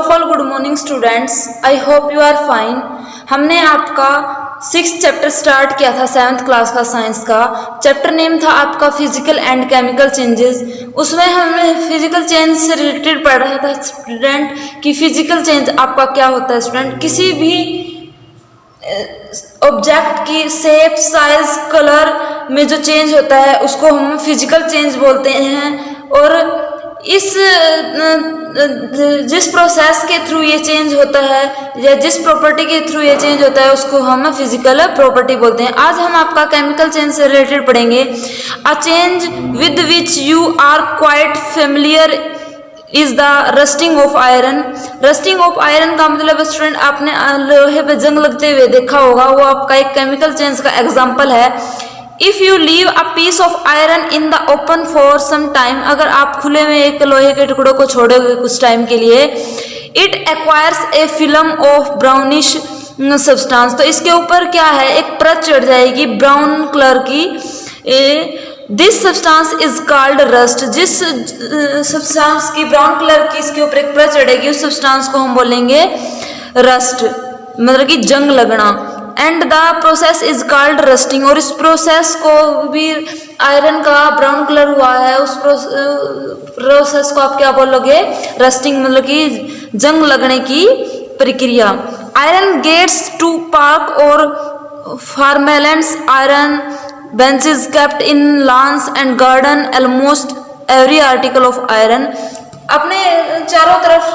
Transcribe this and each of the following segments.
All good morning students, I hope you are fine. हमने आपका 6th chapter start किया था 7th क्लास का साइंस का। चैप्टर नेम था आपका फिजिकल एंड केमिकल चेंजेस। उसमें हमने फिजिकल चेंज से रिलेटेड पढ़ रहा था स्टूडेंट कि फिजिकल चेंज आपका क्या होता है। स्टूडेंट किसी भी ऑब्जेक्ट की शेप, साइज, कलर में जो चेंज होता है उसको हम फिजिकल चेंज बोलते हैं। और इस जिस प्रोसेस के थ्रू ये चेंज होता है या जिस प्रॉपर्टी के थ्रू ये चेंज होता है उसको हम फिजिकल प्रॉपर्टी बोलते हैं। आज हम आपका केमिकल चेंज से रिलेटेड पढ़ेंगे। A change with which you are quite familiar is the rusting of iron. Rusting of iron का मतलब स्टूडेंट आपने लोहे पे जंग लगते हुए देखा होगा, वो आपका एक केमिकल चेंज का एग्जाम्पल है। If you leave a piece of iron in the open for some time, अगर आप खुले में एक लोहे के टुकड़ों को छोड़े हुए कुछ टाइम के लिए, it acquires A film of brownish substance, तो इसके ऊपर क्या है, एक परत चढ़ जाएगी ब्राउन कलर की। This substance is called rust. जिस सब्सटेंस की ब्राउन कलर की इसके ऊपर एक परत चढ़ेगी उस सब्सटेंस को हम बोलेंगे रस्ट, मतलब कि जंग लगना। And the process is called rusting, और इस प्रोसेस को भी आयरन का ब्राउन कलर हुआ है उस प्रोसेस को आप क्या बोलोगे, रस्टिंग, मतलब कि जंग लगने की प्रक्रिया। आयरन गेट्स टू पार्क और फार्मेलेंट्स iron benches kept in lawns and garden, almost every article of iron। अपने चारों तरफ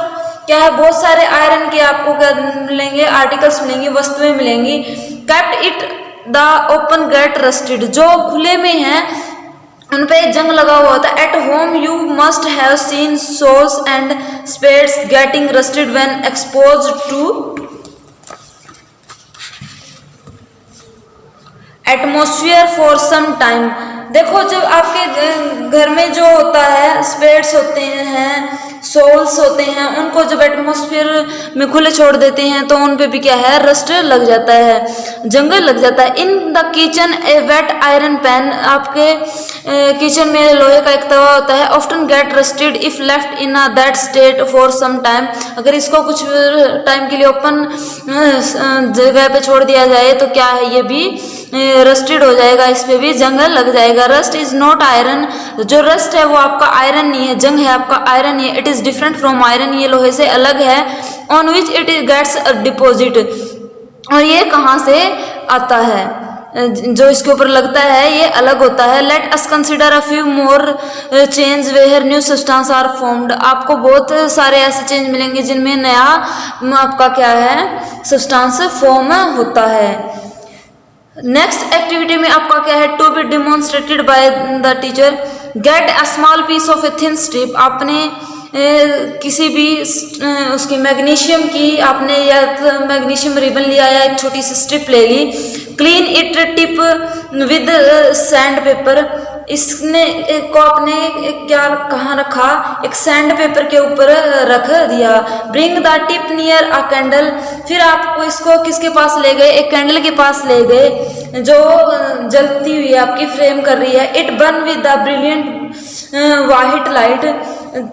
क्या है, बहुत सारे आयरन के आपको क्या मिलेंगे, आर्टिकल्स मिलेंगे, वस्तुएं मिलेंगी। kept it the open get rusted, जो खुले में हैं उन पे जंग लगा हुआ होता है। At home you must have seen saws and spades getting rusted when exposed to atmosphere for some time. देखो जब आपके घर में जो होता है, स्पेड्स होते हैं, सोल्स होते हैं, उनको जब एटमोसफियर में खुले छोड़ देते हैं तो उन पे भी क्या है, रस्ट लग जाता है, जंगल लग जाता है। In the kitchen a wet iron pan, आपके किचन में लोहे का एक तवा होता है, often get rusted if left in a that state for some time, अगर इसको कुछ टाइम के लिए ओपन जगह पे छोड़ दिया जाए तो क्या है, ये भी रस्टेड हो जाएगा, इस पे भी जंग लग जाएगा। रस्ट इज नॉट आयरन, जो रस्ट है वो आपका आयरन नहीं है, जंग है आपका आयरन है। It is different from iron, ये लोहे से अलग है। On which it gets deposit, और ये कहाँ से आता है, जो इसके ऊपर लगता है ये अलग होता है। Let us consider a few more change where new substance are formed, आपको बहुत सारे ऐसे चेंज मिलेंगे जिनमें नया आपका क्या है, सब्सटेंस फॉर्म होता है। नेक्स्ट एक्टिविटी में आपका क्या है, to be demonstrated by the teacher. Get a small piece of a thin strip, आपने किसी भी उसकी मैग्नीशियम की आपने या मैग्नीशियम रिबन लिया या एक छोटी सी स्ट्रिप ले ली। Clean it tip with sandpaper, इसने को आपने क्या कहाँ रखा, एक सैंड पेपर के ऊपर रख दिया। Bring the tip near a candle, फिर आप इसको किसके पास ले गए, एक कैंडल के पास ले गए जो जलती हुई आपकी फ्रेम कर रही है। It burn with the brilliant white light,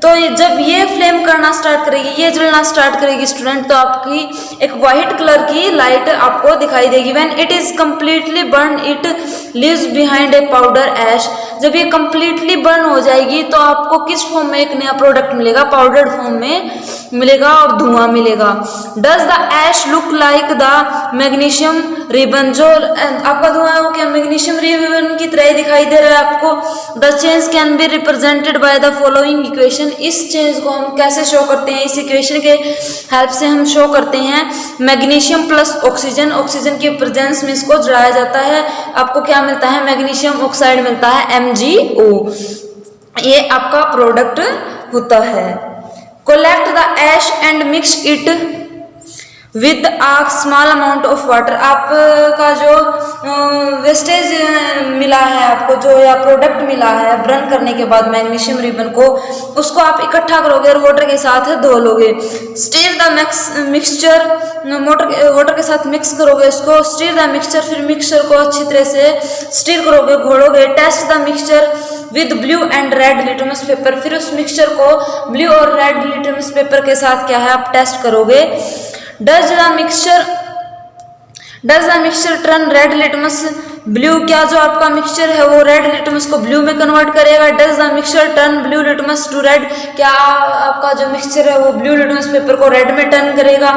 तो जब ये फ्लेम करना स्टार्ट करेगी, ये जलना स्टार्ट करेगी स्टूडेंट, तो आपकी एक वाइट कलर की लाइट आपको दिखाई देगी। When it is completely burn it leaves behind a powder ash, जब ये कम्प्लीटली बर्न हो जाएगी तो आपको किस फॉर्म में एक नया प्रोडक्ट मिलेगा, पाउडर फॉर्म में मिलेगा और धुआं मिलेगा। Does the ash look like the magnesium ribbon, जो आपका धुआं है वो क्या मैग्नीशियम रिबन की तरह दिखाई दे रहा है आपको। The change can be represented by the following equation, इस चेंज को हम कैसे शो करते हैं, इस इक्वेशन के हेल्प से हम शो करते हैं। मैग्नीशियम प्लस ऑक्सीजन, ऑक्सीजन के प्रेजेंस में इसको जलाया जाता है, आपको क्या मिलता है, मैग्नीशियम ऑक्साइड मिलता है, MgO, ये आपका प्रोडक्ट होता है। Collect the ash and mix it with a small amount of water, आपका जो वेस्टेज मिला है आपको, जो या प्रोडक्ट मिला है बर्न करने के बाद मैग्नीशियम रिबन को, उसको आप इकट्ठा करोगे और वाटर के साथ धो लोगे। स्टीर द मिक्सचर, वाटर के साथ मिक्स करोगे इसको। स्टीर द मिक्सचर, फिर मिक्सचर को अच्छी तरह से स्टीर करोगे, घोलोगे। Test the mixture with blue and red litmus paper. फिर उस मिक्सचर को ब्लू और रेड लिटमस पेपर के साथ क्या है आप टेस्ट करोगे। Does the mixture turn red litmus blue, क्या जो आपका मिक्सचर है वो रेड लिटमस को ब्लू में कन्वर्ट करेगा। Does the mixture turn blue litmus to red, क्या आपका जो मिक्सचर है वो ब्लू लिटमस पेपर को रेड में टर्न करेगा।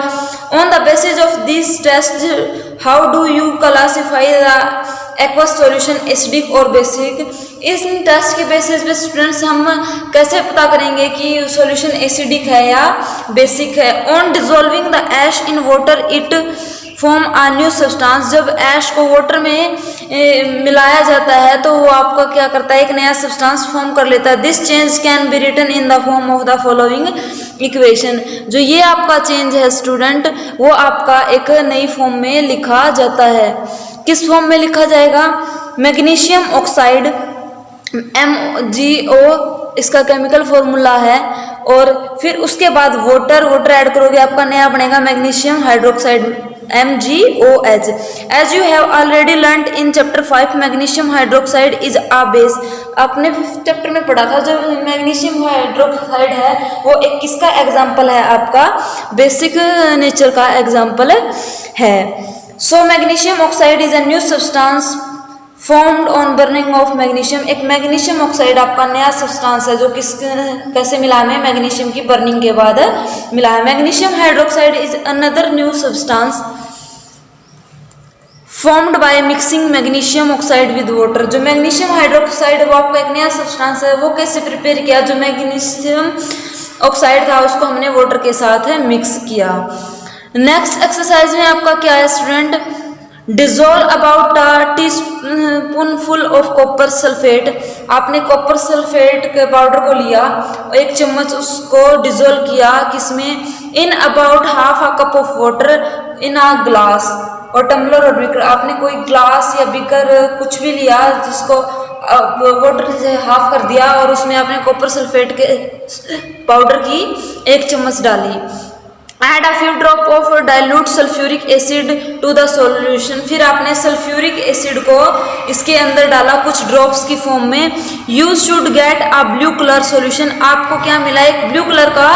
On the basis of this test how do you classify the aqueous solution acidic और बेसिक। इस टेस्ट के बेसिस पे स्टूडेंट्स हम कैसे पता करेंगे कि सॉल्यूशन एसिडिक है या बेसिक है। On dissolving the ash in water it form a new substance, जब ऐश को वाटर में मिलाया जाता है तो वो आपका क्या करता है एक नया सब्सटेंस फॉर्म कर लेता है। This change can be written in the form of the following equation, जो ये आपका चेंज है स्टूडेंट वो आपका एक नई फॉर्म में लिखा जाता है। किस फॉर्म में लिखा जाएगा। मैग्नीशियम ऑक्साइड MgO इसका केमिकल फॉर्मूला है, और फिर उसके बाद वाटर ऐड करोगे आपका नया बनेगा magnesium hydroxide MgOH। As you have already learned in chapter 5 magnesium hydroxide is a base, आपने चैप्टर में पढ़ा था जो मैग्नीशियम हाइड्रोक्साइड है वो एक किसका एग्जाम्पल है आपका बेसिक नेचर का एग्जाम्पल है। So magnesium oxide is a new substance formed on burning of magnesium, एक मैग्नीशियम ऑक्साइड आपका नया सब्सटेंस है जो कैसे मिला है मैग्नीशियम की बर्निंग के बाद मिला है। Magnesium hydroxide is another new substance formed by mixing magnesium oxide with water, जो मैग्नीशियम हाइड्रोक्साइड वो आपका एक नया सब्सटेंस है वो कैसे प्रिपेयर किया, जो मैग्नीशियम ऑक्साइड था उसको हमने वाटर के साथ मिक्स किया। नेक्स्ट एक्सरसाइज में आपका क्या है student, dissolve about teaspoonful of copper sulphate, आपने कॉपर सल्फेट के पाउडर को लिया और 1 चम्मच उसको डिजोल्व किया किसमें, in about half a cup of water in a glass, और टम्बलर और बीकर, आपने कोई ग्लास या बीकर कुछ भी लिया जिसको वाटर से हाफ कर दिया और उसमें आपने कॉपर सल्फेट के पाउडर की 1 चम्मच डाली। Add a few drop of dilute sulfuric acid to the solution, फिर आपने सल्फ्यूरिक एसिड को इसके अंदर डाला कुछ ड्रॉप्स की फॉर्म में। You should get a blue color solution, आपको क्या मिला एक ब्लू कलर का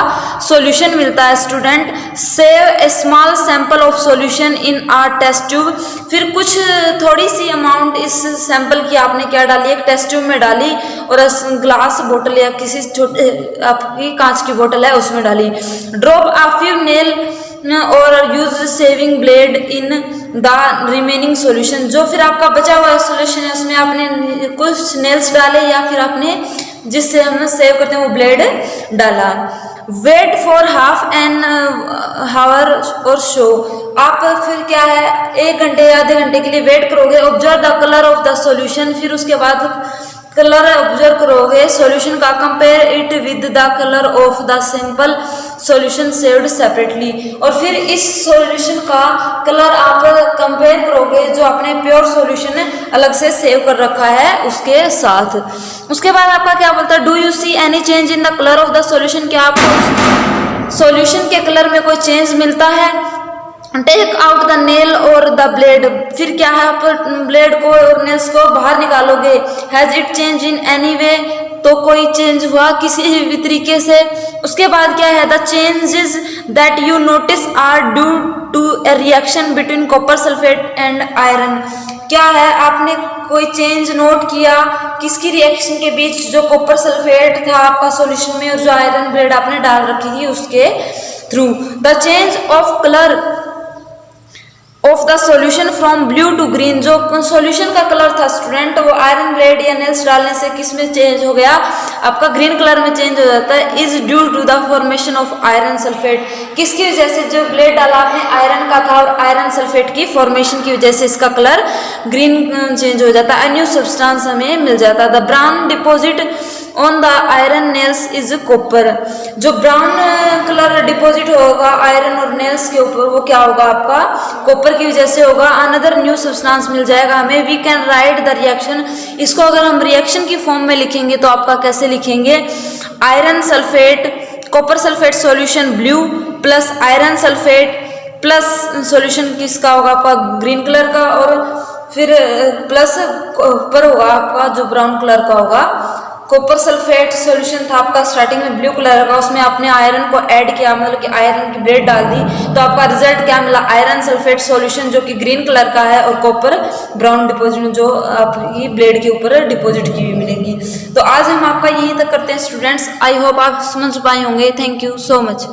सॉल्यूशन मिलता है student. Save a small sample of solution in a test tube, फिर कुछ थोड़ी सी अमाउंट इस सैंपल की आपने क्या डाली एक टेस्ट ट्यूब में डाली और ग्लास बोतल या किसी छोटे आपकी कांच की बोतल है उसमें डाली। Drop a few nail और use saving blade in the remaining solution, जो फिर आपका बचा हुआ सॉल्यूशन है उसमें आपने कुछ नेल्स डाले या फिर आपने जिससे हम सेव करते हैं वो ब्लेड डाला। वेट फॉर हाफ एन हावर और शो, आप फिर क्या है 1 घंटे या आधे घंटे के लिए वेट करोगे। Observe the colour of the solution, फिर उसके बाद कलर ऑब्जर्व करोगे सॉल्यूशन का, compare it with the colour of the simple solution saved separately, और फिर इस सॉल्यूशन का कलर आप कंपेयर करोगे जो आपने प्योर सॉल्यूशन अलग से सेव कर रखा है उसके साथ। उसके बाद आपका क्या बोलता है, do you see any change in the colour of the solution, क्या आपको सॉल्यूशन के कलर में कोई चेंज मिलता है। टेक आउट द नेल और द ब्लेड, फिर क्या है आप ब्लेड को और नेल्स को बाहर निकालोगे। Has it change in any way, तो कोई चेंज हुआ किसी भी तरीके से। उसके बाद क्या है, the changes that you notice are due to a reaction between copper sulphate and iron, क्या है आपने कोई चेंज नोट किया किसकी रिएक्शन के बीच, जो कॉपर सल्फेट था आपका सॉल्यूशन में और जो आयरन ब्लेड आपने डाल रखी थी उसके through. The change of colour of the solution from blue to green, जो सॉल्यूशन का कलर था स्टूडेंट वो आयरन ब्लेड या नेल्स डालने से किस में चेंज हो गया, आपका ग्रीन कलर में चेंज हो जाता है। Is due to the formation of iron sulphate, किसकी वजह से, जो ब्लेड डाला आपने आयरन का था और आयरन सल्फेट की फॉर्मेशन की वजह से इसका कलर ग्रीन चेंज हो जाता है, न्यू सब्सटेंस हमें मिल जाता है। The brown deposit on the iron nails is copper, जो ब्राउन कलर डिपॉजिट होगा आयरन और नेल्स के ऊपर वो क्या होगा आपका कॉपर की वजह से होगा। अनदर न्यू सब्सटेंस मिल जाएगा हमें। We can write the reaction, इसको अगर हम रिएक्शन की फॉर्म में लिखेंगे तो आपका कैसे लिखेंगे, iron sulphate copper sulphate solution blue plus iron sulphate plus solution किसका होगा आपका ग्रीन कलर का, और फिर प्लस ऊपर होगा आपका जो ब्राउन कलर का होगा कॉपर सल्फेट सॉल्यूशन था आपका स्टार्टिंग में ब्लू कलर का, उसमें आपने आयरन को ऐड किया, मतलब कि आयरन की ब्लेड डाल दी, तो आपका रिजल्ट क्या मिला, आयरन सल्फेट सॉल्यूशन जो कि ग्रीन कलर का है और कॉपर ब्राउन डिपॉजिट जो आपकी ब्लेड के ऊपर डिपॉजिट की हुई मिलेगी। तो आज हम आपका यहीं तक करते हैं स्टूडेंट्स। आई होप आप समझ पाए होंगे। Thank you so much.